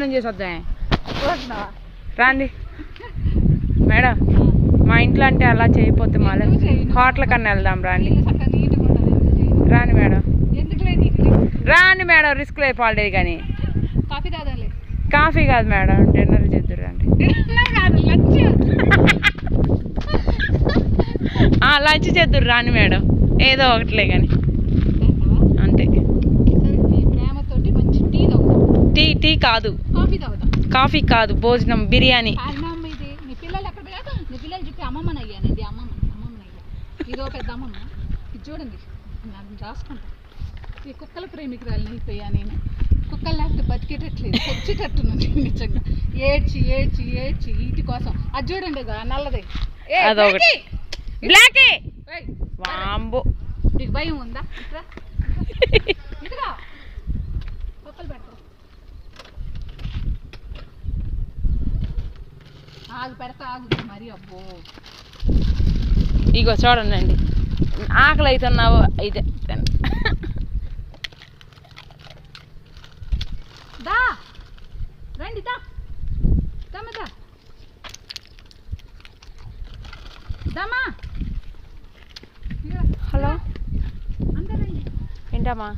చేసొద్దా రాండి మేడం, మా ఇంట్లో అంటే అలా చేయకపోతే మళ్ళీ హోటల్ కన్నా వెళ్దాం. రాండి రాండి మేడం, రాండి మేడం, రిస్క్ అయిపోలేదు. కానీ కాఫీ కాదు మేడం, డిన్నర్ చేద్దరు. రండి లంచ్ చేద్దరు. రాండి మేడం, ఏదో ఒకటిలే కానీ అంతే. టీ కాదు, కాఫీ కాదు, భోజనం, బిర్యానీ. ఇదో పెద్ద అమ్మమ్మ, ఇది చూడండి, నాకు రాసుకుంటా. ఈ కుక్కల ప్రేమికురాలు అయిపోయా నేను. కుక్కలు లేకపోతే బతికేటట్లేదు, తెచ్చేటట్టున్నాను నిజంగా. ఏడ్చి ఏడ్చి ఏడ్చి వీటి కోసం. అది చూడండి నల్లది, నీకు భయం ఉందా? ఇదిగా కుక్కలు పెడతా, ఆగు పెడతా, ఆగు మరి. అబ్బో ఇగో చూడండి, ఆకలి అవుతున్నావు అయితే దా రండి, దా దమ్మా, దమ్మా. హలో అందరండి. ఏంటమ్మా?